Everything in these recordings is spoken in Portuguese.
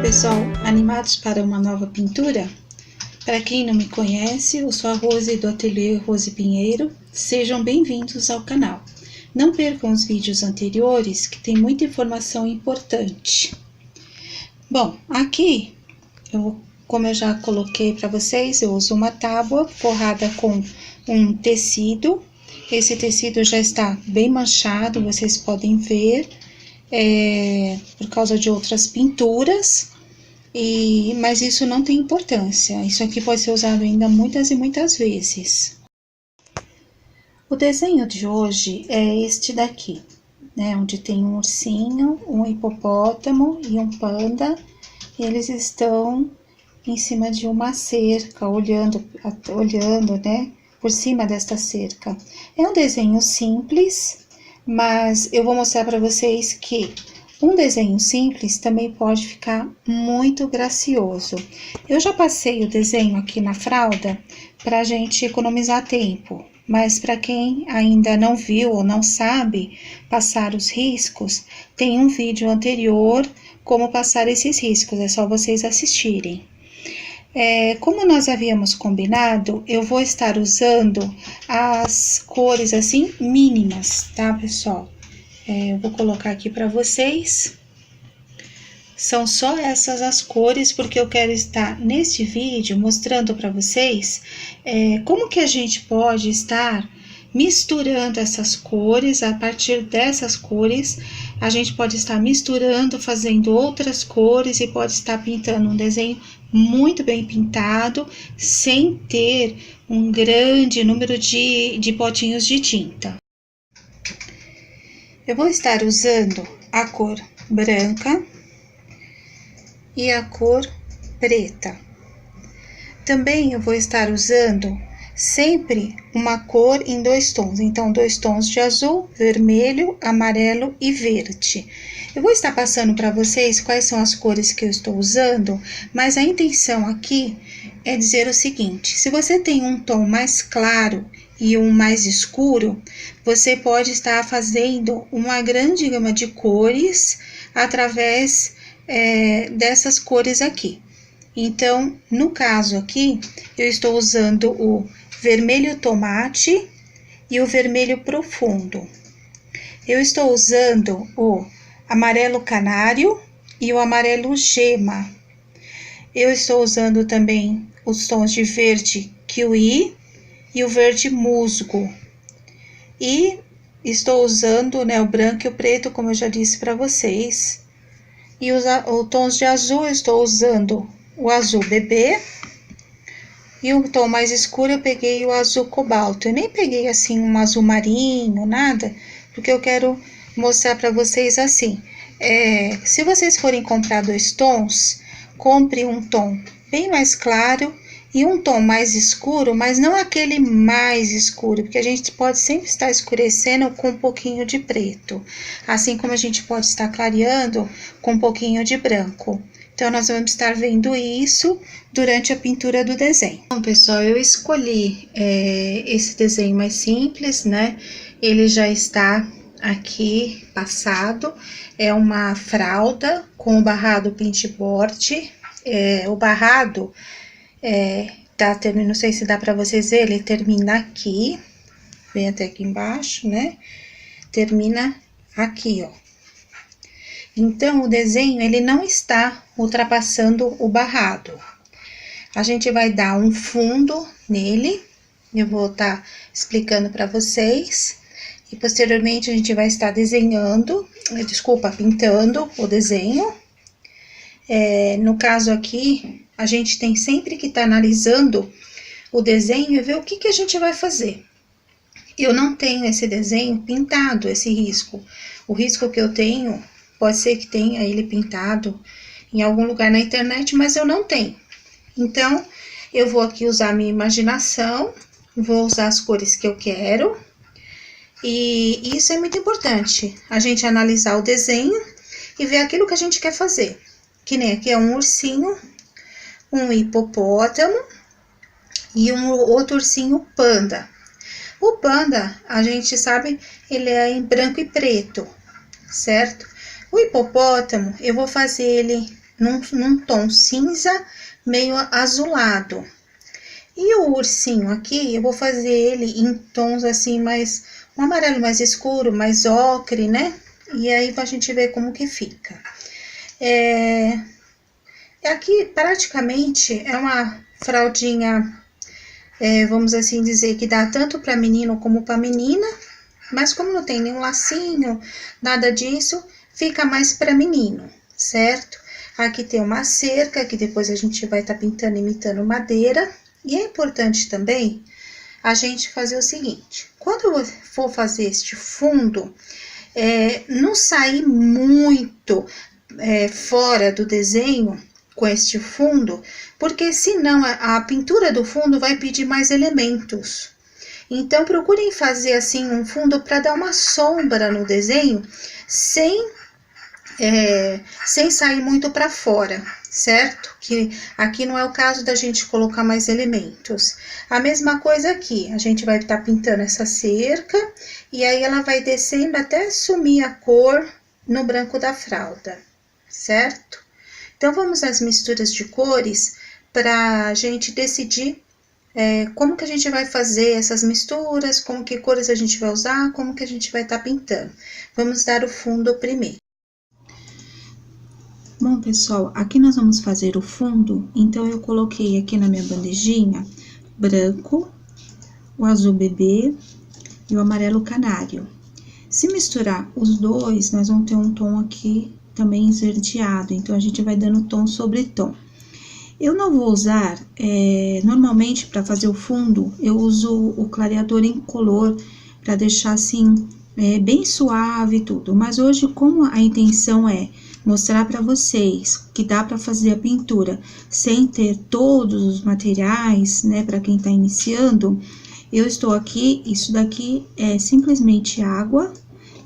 pessoal, animados para uma nova pintura? Para quem não me conhece, eu sou a Rose do Ateliê Rose Pinheiro, sejam bem-vindos ao canal. Não percam os vídeos anteriores que tem muita informação importante. Bom, aqui, como eu já coloquei para vocês, eu uso uma tábua forrada com um tecido. Esse tecido já está bem manchado, vocês podem ver, por causa de outras pinturas. Mas isso não tem importância, isso aqui pode ser usado ainda muitas e muitas vezes. O desenho de hoje é este daqui, né, onde tem um ursinho, um hipopótamo e um panda. Eles estão em cima de uma cerca, olhando, né, por cima desta cerca. É um desenho simples, mas eu vou mostrar para vocês que um desenho simples também pode ficar muito gracioso. Eu já passei o desenho aqui na fralda para a gente economizar tempo, mas para quem ainda não viu ou não sabe passar os riscos, tem um vídeo anterior como passar esses riscos, é só vocês assistirem. Como nós havíamos combinado, eu vou estar usando as cores assim mínimas, tá, pessoal? Eu vou colocar aqui para vocês. São só essas as cores, porque eu quero estar neste vídeo mostrando para vocês como que a gente pode estar misturando essas cores. A partir dessas cores, a gente pode estar misturando, fazendo outras cores e pode estar pintando um desenho muito bem pintado, sem ter um grande número de potinhos de tinta. Eu vou estar usando a cor branca e a cor preta. Também eu vou estar usando sempre uma cor em dois tons, então 2 tons de azul, vermelho, amarelo e verde. Eu vou estar passando para vocês quais são as cores que eu estou usando, mas a intenção aqui é dizer o seguinte: se você tem um tom mais claro e um mais escuro, você pode estar fazendo uma grande gama de cores através dessas cores aqui. Então, no caso aqui, eu estou usando o vermelho tomate e o vermelho profundo. Eu estou usando o amarelo canário e o amarelo gema. Eu estou usando também os tons de verde kiwi e o verde musgo. E estou usando, né, o branco e o preto, como eu já disse para vocês. E os tons de azul, eu estou usando o azul bebê. E o tom mais escuro eu peguei o azul cobalto. Eu nem peguei assim um azul marinho, nada, porque eu quero mostrar para vocês assim. Se vocês forem comprar 2 tons, compre um tom bem mais claro e um tom mais escuro, mas não aquele mais escuro, porque a gente pode sempre estar escurecendo com um pouquinho de preto, assim como a gente pode estar clareando com um pouquinho de branco. Então, nós vamos estar vendo isso durante a pintura do desenho. Bom, pessoal, eu escolhi esse desenho mais simples, né? Ele já está aqui passado. É uma fralda com o barrado pintboard. O barrado, não sei se dá para vocês verem, ele termina aqui. Vem até aqui embaixo, né? Termina aqui, ó. Então, o desenho, ele não está ultrapassando o barrado. A gente vai dar um fundo nele, eu vou estar explicando para vocês. E, posteriormente, a gente vai estar pintando o desenho. No caso aqui, a gente tem sempre que estar analisando o desenho e ver o que a gente vai fazer. Eu não tenho esse desenho pintado, esse risco. O risco que eu tenho, pode ser que tenha ele pintado em algum lugar na internet, mas eu não tenho. Então, eu vou aqui usar a minha imaginação, vou usar as cores que eu quero. E isso é muito importante, a gente analisar o desenho e ver aquilo que a gente quer fazer. Que nem aqui é um ursinho, um hipopótamo e um outro ursinho panda. O panda, a gente sabe, ele é em branco e preto, certo? O hipopótamo, eu vou fazer ele num tom cinza meio azulado. E o ursinho aqui, eu vou fazer ele em tons assim mais, um amarelo mais escuro, mais ocre, né? E aí pra gente ver como que fica. Aqui praticamente é uma fraldinha, vamos assim dizer, que dá tanto para menino como para menina, mas como não tem nenhum lacinho, nada disso, fica mais para menino, certo? Aqui tem uma cerca, que depois a gente vai estar pintando imitando madeira. E é importante também a gente fazer o seguinte, quando eu for fazer este fundo, não sair muito fora do desenho com este fundo, porque senão a pintura do fundo vai pedir mais elementos. Então, procurem fazer assim um fundo para dar uma sombra no desenho, sem sair muito para fora, certo? Que aqui não é o caso da gente colocar mais elementos. A mesma coisa aqui, a gente vai estar pintando essa cerca, e aí ela vai descendo até sumir a cor no branco da fralda, certo? Então, vamos às misturas de cores para a gente decidir como que a gente vai fazer essas misturas, como que cores a gente vai usar, como que a gente vai estar pintando. Vamos dar o fundo primeiro. Bom, pessoal, aqui nós vamos fazer o fundo, então eu coloquei aqui na minha bandejinha branco, o azul bebê e o amarelo canário. Se misturar os dois, nós vamos ter um tom aqui também esverdeado, então a gente vai dando tom sobre tom. Eu não vou usar, normalmente para fazer o fundo, eu uso o clareador incolor para deixar assim, bem suave e tudo. Mas hoje, como a intenção é mostrar para vocês que dá para fazer a pintura sem ter todos os materiais, né, para quem tá iniciando, eu estou aqui, isso daqui é simplesmente água.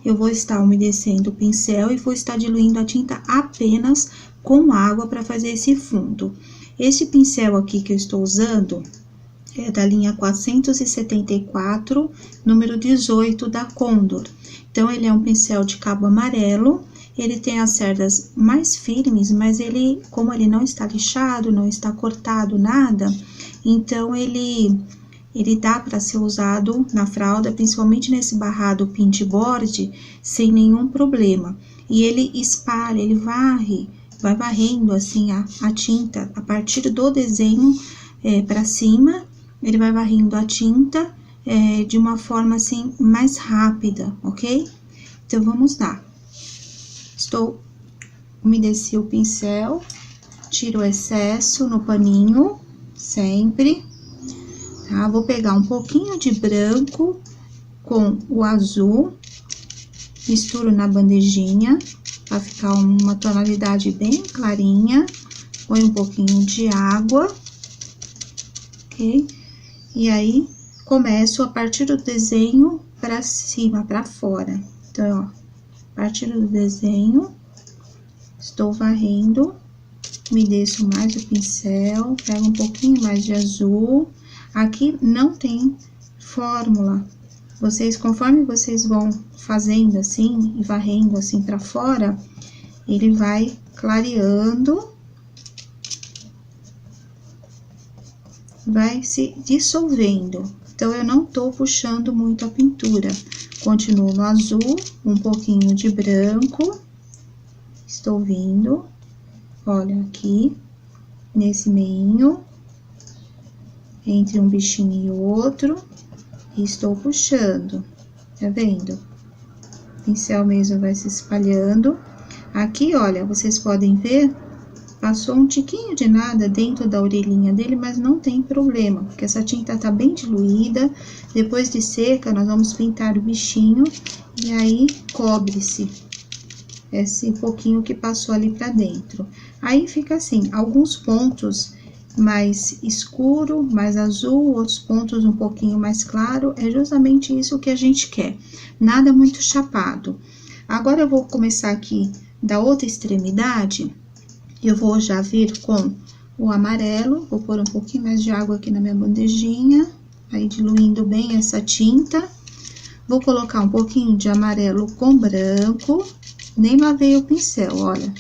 Eu vou estar umedecendo o pincel e vou estar diluindo a tinta apenas com água para fazer esse fundo. Esse pincel aqui que eu estou usando é da linha 474, número 18 da Condor. Então, ele é um pincel de cabo amarelo, ele tem as cerdas mais firmes, mas ele, como ele não está lixado, não está cortado, nada, então ele dá para ser usado na fralda, principalmente nesse barrado pintboard, sem nenhum problema. E ele espalha, ele varre, vai varrendo assim a tinta, a partir do desenho para cima, ele vai varrendo a tinta de uma forma assim mais rápida, ok? Então, vamos lá. Umedeci o pincel, tiro o excesso no paninho, sempre, tá? Vou pegar um pouquinho de branco com o azul, misturo na bandejinha, pra ficar uma tonalidade bem clarinha, põe um pouquinho de água, ok? E aí, começo a partir do desenho pra cima, pra fora. Então, ó, a partir do desenho, estou varrendo, umedeço mais o pincel, pego um pouquinho mais de azul. Aqui não tem fórmula. Conforme vocês vão fazendo assim, e varrendo assim pra fora, ele vai clareando, vai se dissolvendo. Então, eu não tô puxando muito a pintura. Continuo no azul, um pouquinho de branco. Estou vindo, olha aqui, nesse meinho, entre um bichinho e outro, e estou puxando, tá vendo? O pincel mesmo vai se espalhando. Aqui, olha, vocês podem ver, passou um tiquinho de nada dentro da orelhinha dele, mas não tem problema, porque essa tinta tá bem diluída. Depois de seca, nós vamos pintar o bichinho, e aí cobre-se esse pouquinho que passou ali pra dentro. Aí fica assim, alguns pontos mais escuro, mais azul, outros pontos um pouquinho mais claro, é justamente isso que a gente quer, nada muito chapado. Agora, eu vou começar aqui da outra extremidade, eu vou já vir com o amarelo, vou pôr um pouquinho mais de água aqui na minha bandejinha, aí diluindo bem essa tinta, vou colocar um pouquinho de amarelo com branco, nem lavei o pincel, olha.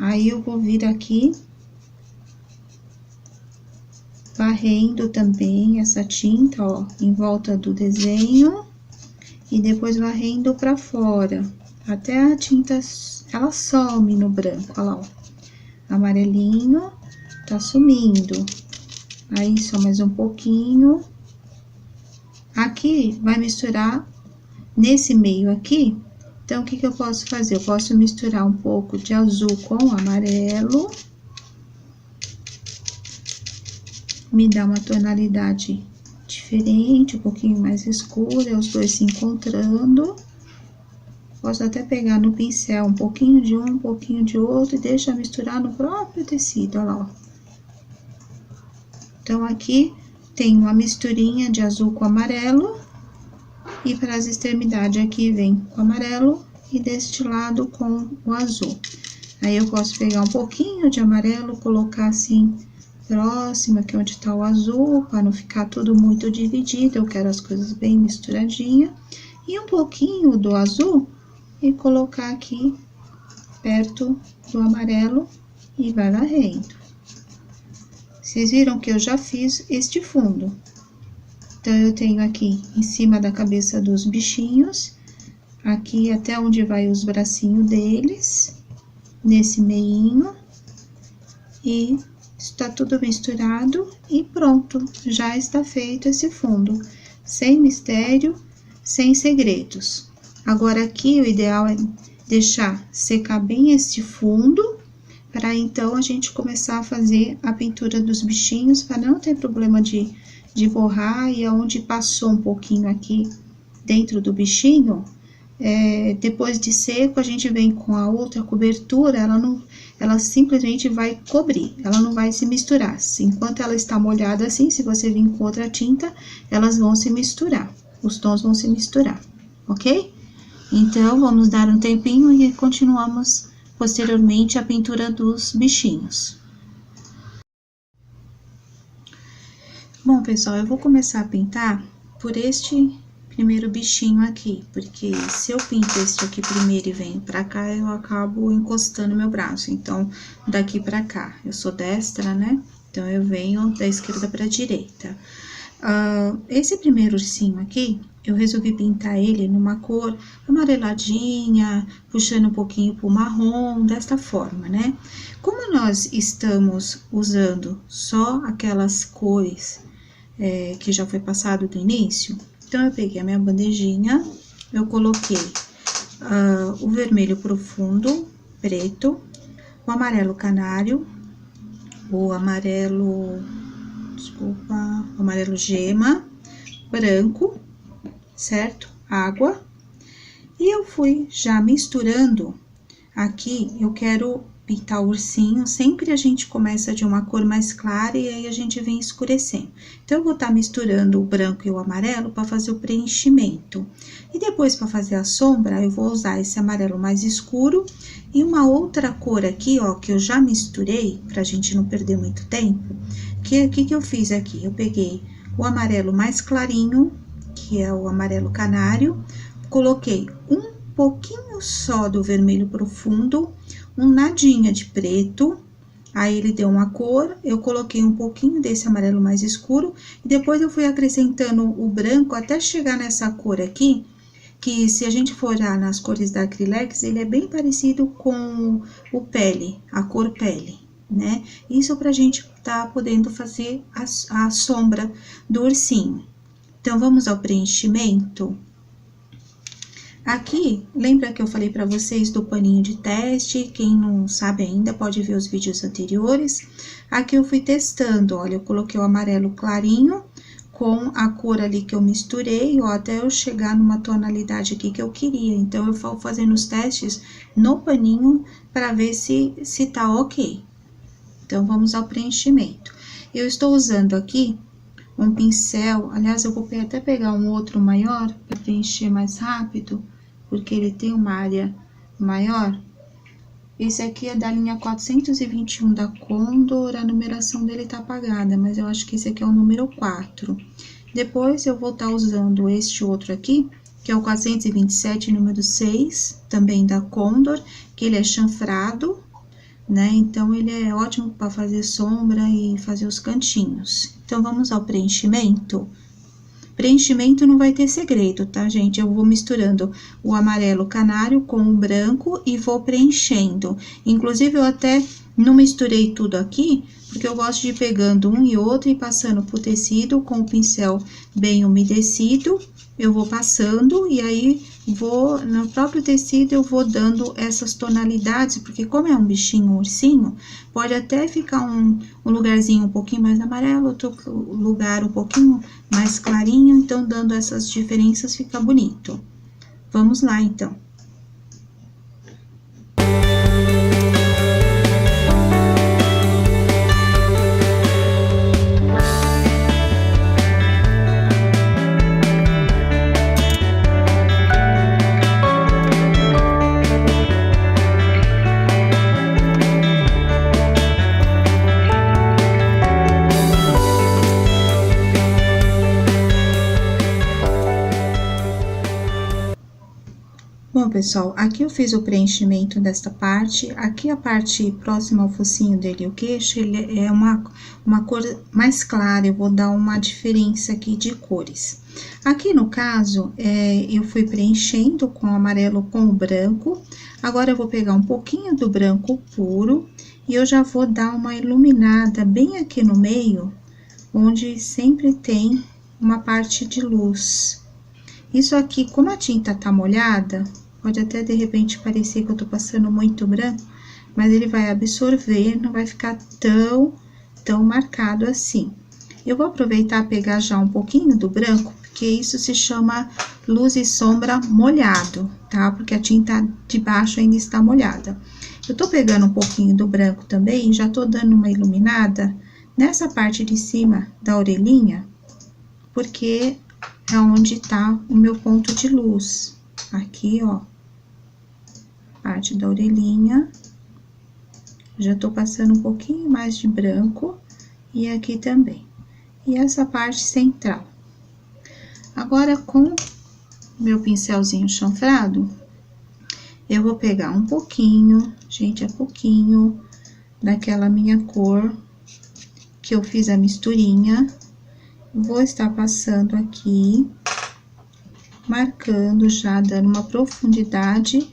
Aí eu vou vir aqui, varrendo também essa tinta, ó, em volta do desenho, e depois varrendo pra fora, até a tinta, ela some no branco, ó lá, ó. Amarelinho, tá sumindo. Aí, só mais um pouquinho. Aqui, vai misturar nesse meio aqui. Então, o que que eu posso fazer? Eu posso misturar um pouco de azul com amarelo. Me dá uma tonalidade diferente, um pouquinho mais escura, os dois se encontrando. Posso até pegar no pincel um pouquinho de um pouquinho de outro, e deixa misturar no próprio tecido, olha lá, ó. Então, aqui tem uma misturinha de azul com amarelo, e para as extremidades aqui vem com amarelo, e deste lado com o azul. Aí, eu posso pegar um pouquinho de amarelo, colocar assim, próximo aqui onde tá o azul, para não ficar tudo muito dividido, eu quero as coisas bem misturadinhas. E um pouquinho do azul, e colocar aqui perto do amarelo, e vai varrendo. Vocês viram que eu já fiz este fundo. Então, eu tenho aqui em cima da cabeça dos bichinhos, aqui até onde vai os bracinhos deles, nesse meinho, e está tudo misturado e pronto, já está feito esse fundo, sem mistério, sem segredos. Agora, aqui o ideal é deixar secar bem este fundo, para então a gente começar a fazer a pintura dos bichinhos, para não ter problema de borrar, e aonde passou um pouquinho aqui dentro do bichinho, depois de seco, a gente vem com a outra cobertura, ela simplesmente vai cobrir, ela não vai se misturar. Enquanto ela está molhada assim, se você vir com outra tinta, elas vão se misturar, os tons vão se misturar, ok? Então, vamos dar um tempinho e continuamos posteriormente a pintura dos bichinhos. Bom, pessoal, eu vou começar a pintar por este primeiro bichinho aqui, porque se eu pinto este aqui primeiro e venho pra cá, eu acabo encostando meu braço. Então, daqui pra cá, eu sou destra, né? Então, eu venho da esquerda pra direita. Esse primeiro ursinho aqui, eu resolvi pintar ele numa cor amareladinha, puxando um pouquinho pro marrom, desta forma, né? Como nós estamos usando só aquelas cores que já foi passado do início, então, eu peguei a minha bandejinha, eu coloquei o vermelho profundo, preto, o amarelo canário, o amarelo, desculpa, o amarelo gema, branco, certo? Água. E eu fui já misturando aqui, eu quero pintar o ursinho, sempre a gente começa de uma cor mais clara e aí a gente vem escurecendo. Então, eu vou estar misturando o branco e o amarelo para fazer o preenchimento. E depois, para fazer a sombra, eu vou usar esse amarelo mais escuro e uma outra cor aqui, ó, que eu já misturei, pra gente não perder muito tempo. Que eu fiz aqui? Eu peguei o amarelo mais clarinho, que é o amarelo canário, coloquei um pouquinho só do vermelho profundo, um nadinha de preto, aí ele deu uma cor, eu coloquei um pouquinho desse amarelo mais escuro, e depois eu fui acrescentando o branco até chegar nessa cor aqui, que se a gente for olhar nas cores da Acrylex, ele é bem parecido com o pele, a cor pele, né? Isso pra gente tá podendo fazer a sombra do ursinho. Então, vamos ao preenchimento. Aqui, lembra que eu falei para vocês do paninho de teste? Quem não sabe ainda pode ver os vídeos anteriores. Aqui eu fui testando, olha, eu coloquei o amarelo clarinho com a cor ali que eu misturei, ó, até eu chegar numa tonalidade aqui que eu queria. Então, eu vou fazendo os testes no paninho para ver se tá ok. Então, vamos ao preenchimento. Eu estou usando aqui um pincel, aliás, eu vou até pegar um outro maior para preencher mais rápido, porque ele tem uma área maior. Esse aqui é da linha 421 da Condor, a numeração dele tá apagada, mas eu acho que esse aqui é o número 4. Depois, eu vou estar usando este outro aqui, que é o 427, número 6, também da Condor, que ele é chanfrado, né? Então, ele é ótimo para fazer sombra e fazer os cantinhos. Então, vamos ao preenchimento. Preenchimento não vai ter segredo, tá, gente? Eu vou misturando o amarelo canário com o branco e vou preenchendo. Inclusive, eu até não misturei tudo aqui, porque eu gosto de ir pegando um e outro e passando pro tecido com o pincel bem umedecido. Eu vou passando e aí vou, no próprio tecido, eu vou dando essas tonalidades, porque como é um bichinho, um ursinho, pode até ficar um lugarzinho um pouquinho mais amarelo, outro lugar um pouquinho mais clarinho, então, dando essas diferenças fica bonito. Vamos lá, então. Bom, pessoal, aqui eu fiz o preenchimento desta parte, aqui a parte próxima ao focinho dele, o queixo, ele é uma cor mais clara, eu vou dar uma diferença aqui de cores. Aqui no caso, eu fui preenchendo com o amarelo com o branco, agora eu vou pegar um pouquinho do branco puro e eu já vou dar uma iluminada bem aqui no meio, onde sempre tem uma parte de luz. Isso aqui, como a tinta tá molhada, pode até de repente parecer que eu tô passando muito branco, mas ele vai absorver, não vai ficar tão marcado assim. Eu vou aproveitar pegar já um pouquinho do branco, porque isso se chama luz e sombra molhado, tá? Porque a tinta de baixo ainda está molhada. Eu tô pegando um pouquinho do branco também, já tô dando uma iluminada nessa parte de cima da orelhinha, porque é onde tá o meu ponto de luz. Aqui, ó, parte da orelhinha. Já tô passando um pouquinho mais de branco e aqui também. E essa parte central. Agora, com meu pincelzinho chanfrado, eu vou pegar um pouquinho, gente, é pouquinho, daquela minha cor que eu fiz a misturinha. Vou estar passando aqui, marcando já, dando uma profundidade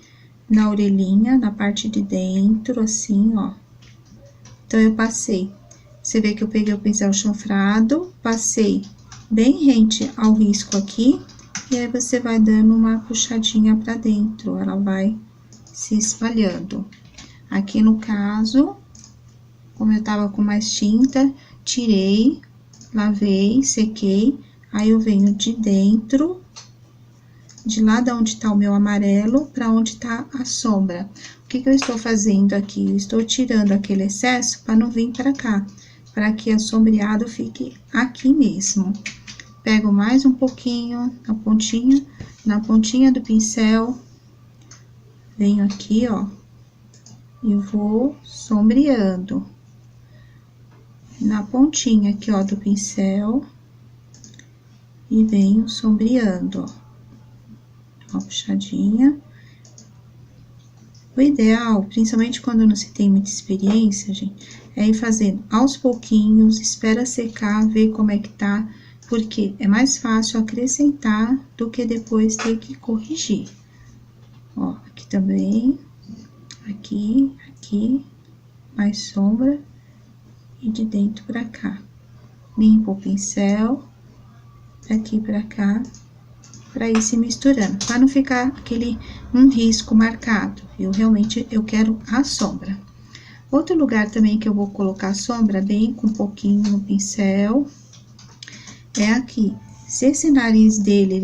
na orelhinha, na parte de dentro, assim, ó. Então, eu passei, você vê que eu peguei o pincel chanfrado, passei bem rente ao risco aqui, e aí você vai dando uma puxadinha pra dentro, ela vai se espalhando. Aqui no caso, como eu tava com mais tinta, tirei, lavei, sequei, aí eu venho de dentro, de lá da onde tá o meu amarelo, pra onde tá a sombra. O que que eu estou fazendo aqui? Eu estou tirando aquele excesso pra não vir pra cá, pra que a sombreado fique aqui mesmo. Pego mais um pouquinho na pontinha do pincel, venho aqui, ó, e vou sombreando. Na pontinha aqui, ó, do pincel, e venho sombreando, ó. Uma puxadinha. O ideal, principalmente quando não se tem muita experiência, gente, é ir fazendo aos pouquinhos, espera secar, ver como é que tá, porque é mais fácil acrescentar do que depois ter que corrigir. Ó, aqui também, aqui, mais sombra, e de dentro pra cá. Limpo o pincel, daqui pra cá, pra ir se misturando, pra não ficar um risco marcado, viu? Realmente, eu quero a sombra. Outro lugar também que eu vou colocar a sombra, bem com um pouquinho no pincel, é aqui. Se esse nariz dele,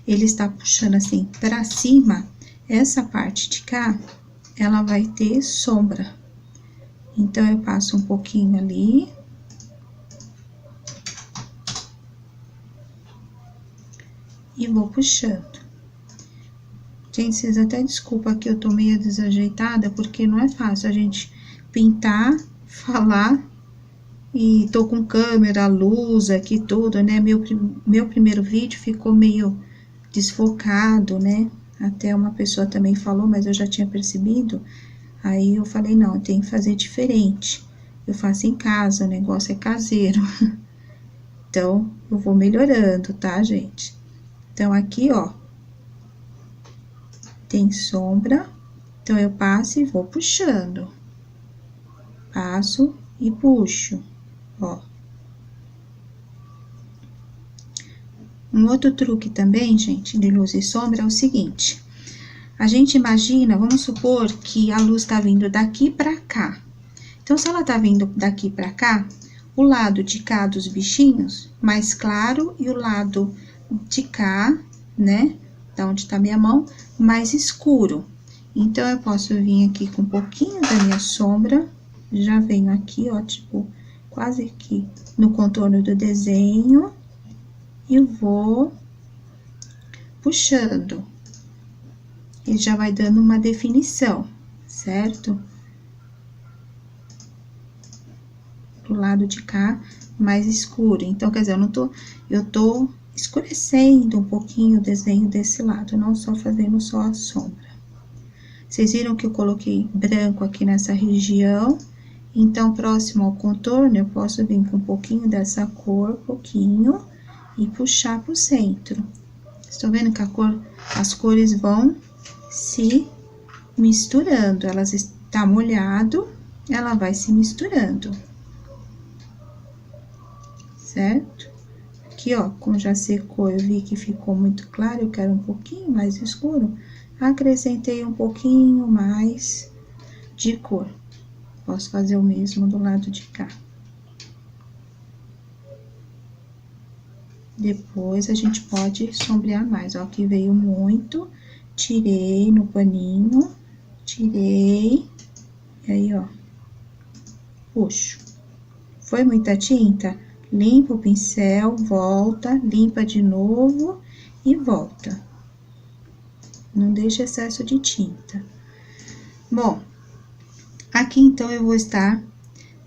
ele está puxando assim pra cima, essa parte de cá, ela vai ter sombra. Então, eu passo um pouquinho ali. E vou puxando. Gente, vocês até desculpa que eu tô meio desajeitada, porque não é fácil a gente pintar, falar, e tô com câmera, luz aqui, tudo, né? Meu primeiro vídeo ficou meio desfocado, né? Até uma pessoa também falou, mas eu já tinha percebido. Aí eu falei, não, eu tenho que fazer diferente. Eu faço em casa, o negócio é caseiro. Então, eu vou melhorando, tá, gente? Então, aqui, ó, tem sombra, então eu passo e vou puxando. Passo e puxo, ó. Um outro truque também, gente, de luz e sombra é o seguinte. A gente imagina, vamos supor que a luz tá vindo daqui pra cá. Então, se ela tá vindo daqui pra cá, o lado de cá dos bichinhos, mais claro, e o lado de cá, né, da onde tá minha mão, mais escuro. Então, eu posso vir aqui com um pouquinho da minha sombra, já venho aqui, ó, tipo, quase aqui no contorno do desenho, e vou puxando. E já vai dando uma definição, certo? Do lado de cá, mais escuro. Então, quer dizer, eu tô escurecendo um pouquinho o desenho desse lado, não só fazendo só a sombra. Vocês viram que eu coloquei branco aqui nessa região, então, próximo ao contorno, eu posso vir com um pouquinho dessa cor, pouquinho, e puxar pro centro. Estão vendo que as cores vão se misturando, elas está molhado, ela vai se misturando. Certo? Aqui, ó, como já secou, eu vi que ficou muito claro, eu quero um pouquinho mais escuro, acrescentei um pouquinho mais de cor. Posso fazer o mesmo do lado de cá. Depois, a gente pode sombrear mais, ó, aqui veio muito, tirei no paninho, tirei, e aí, ó, puxo. Foi muita tinta? Limpa o pincel, volta, limpa de novo e volta. Não deixa excesso de tinta. Bom, aqui então eu vou estar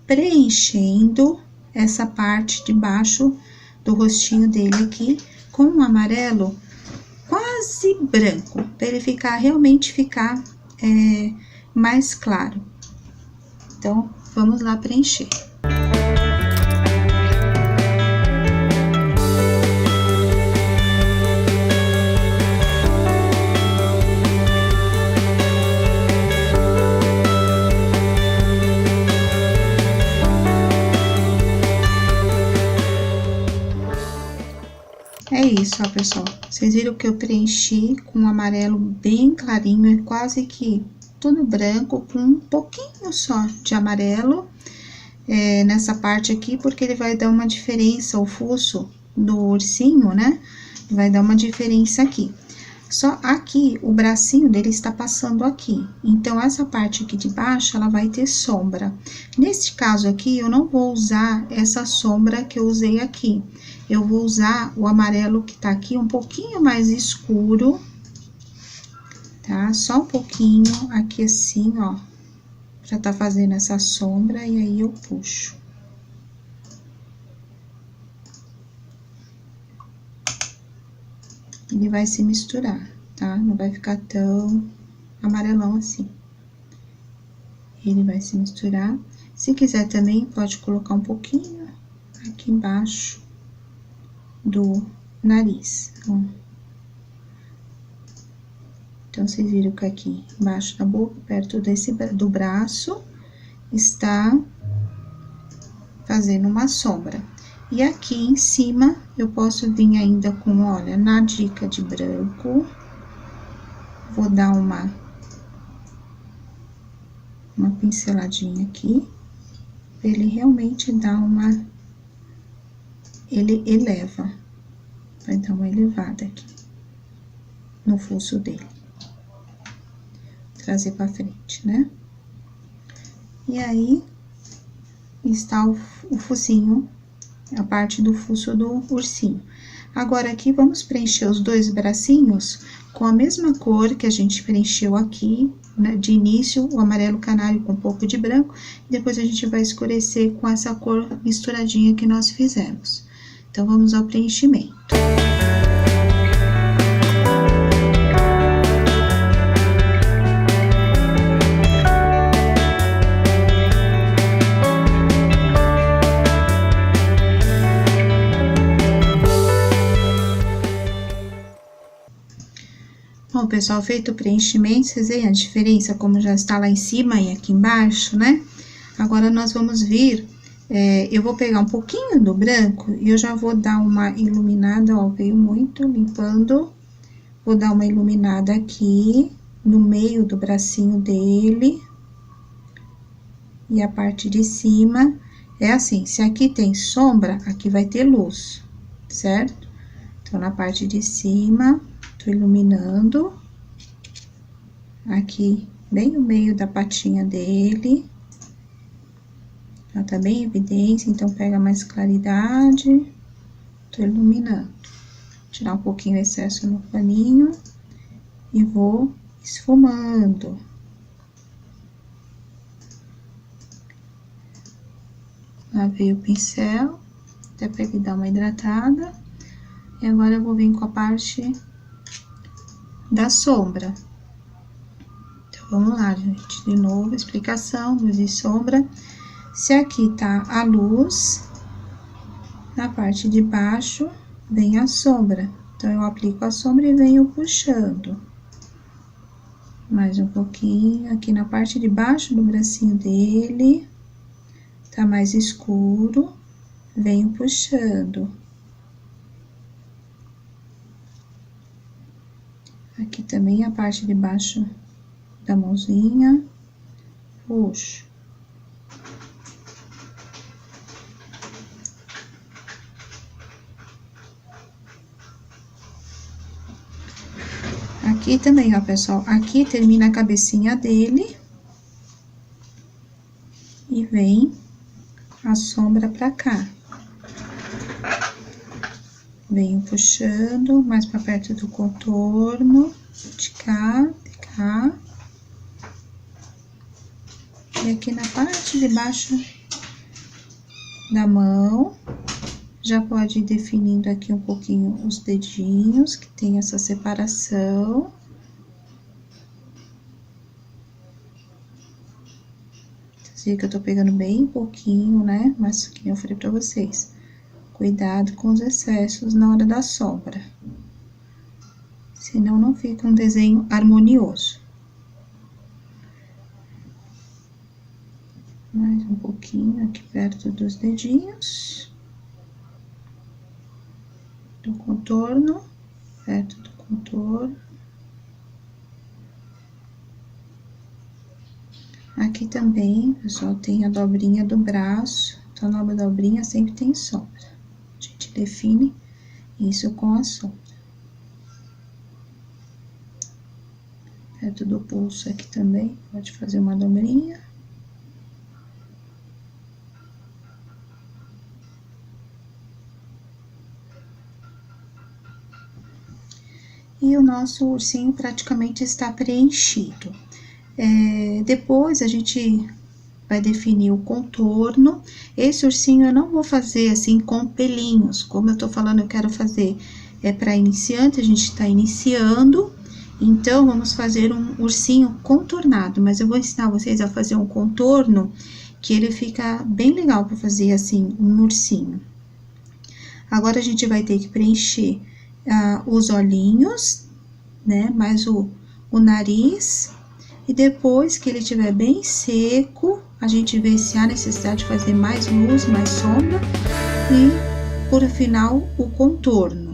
preenchendo essa parte de baixo do rostinho dele aqui com um amarelo quase branco, para ele realmente ficar mais claro. Então, vamos lá preencher. É isso, ó, pessoal. Vocês viram que eu preenchi com um amarelo bem clarinho, é quase que tudo branco, com um pouquinho só de amarelo nessa parte aqui, porque ele vai dar uma diferença, o fuço do ursinho, né? Vai dar uma diferença aqui. Só aqui, o bracinho dele está passando aqui. Então, essa parte aqui de baixo, ela vai ter sombra. Neste caso aqui, eu não vou usar essa sombra que eu usei aqui. Eu vou usar o amarelo que tá aqui um pouquinho mais escuro, tá? Só um pouquinho aqui assim, ó, pra tá fazendo essa sombra, e aí eu puxo. Ele vai se misturar, tá? Não vai ficar tão amarelão assim. Ele vai se misturar. Se quiser também, pode colocar um pouquinho aqui embaixo do nariz, ó. Então, vocês viram que aqui embaixo da boca, perto do braço, está fazendo uma sombra. E aqui em cima, eu posso vir ainda com, olha, na dica de branco, vou dar uma pinceladinha aqui, pra ele realmente dar ele eleva, vai dar uma elevada aqui no fuço dele. Trazer pra frente, né? E aí, está o focinho, a parte do fuço do ursinho. Agora, aqui, vamos preencher os dois bracinhos com a mesma cor que a gente preencheu aqui, né? De início, o amarelo canário com um pouco de branco, depois a gente vai escurecer com essa cor misturadinha que nós fizemos. Então, vamos ao preenchimento. Bom, pessoal, feito o preenchimento, vocês veem a diferença, como já está lá em cima e aqui embaixo, né? Agora, nós vamos vir, eu vou pegar um pouquinho do branco e eu já vou dar uma iluminada, ó, veio muito, limpando. Vou dar uma iluminada aqui, no meio do bracinho dele. E a parte de cima, é assim, se aqui tem sombra, aqui vai ter luz, certo? Então, na parte de cima, tô iluminando. Aqui, bem no meio da patinha dele. Já tá bem em evidência, então pega mais claridade. Tô iluminando. Tirar um pouquinho o excesso no paninho. E vou esfumando. Lavei o pincel, até pra ele dar uma hidratada. E agora eu vou vir com a parte da sombra. Então, vamos lá, gente. De novo, explicação, luz e sombra. Se aqui tá a luz, na parte de baixo vem a sombra. Então, eu aplico a sombra e venho puxando. Mais um pouquinho, aqui na parte de baixo do bracinho dele, tá mais escuro, venho puxando. Aqui também a parte de baixo da mãozinha, puxo. Aqui também, ó, pessoal, aqui termina a cabecinha dele. E vem a sombra pra cá. Venho puxando mais pra perto do contorno, de cá. E aqui na parte de baixo da mão, já pode ir definindo aqui um pouquinho os dedinhos, que tem essa separação. Vocês viram que eu tô pegando bem pouquinho, né? Mas, que eu falei pra vocês, cuidado com os excessos na hora da sombra. Senão, não fica um desenho harmonioso. Mais um pouquinho aqui perto dos dedinhos. Do contorno, perto do contorno. Aqui também, pessoal, tem a dobrinha do braço. Então, na dobrinha sempre tem sombra. A gente define isso com a sombra. Perto do pulso aqui também, pode fazer uma dobrinha. E o nosso ursinho praticamente está preenchido. Depois, a gente vai definir o contorno. Esse ursinho eu não vou fazer assim com pelinhos, como eu tô falando, eu quero fazer para iniciante, a gente tá iniciando. Então, vamos fazer um ursinho contornado, mas eu vou ensinar vocês a fazer um contorno que ele fica bem legal para fazer assim, um ursinho. Agora, a gente vai ter que preencher os olhinhos, né, mais o nariz, e depois que ele estiver bem seco, a gente vê se há necessidade de fazer mais luz, mais sombra, e por final, o contorno.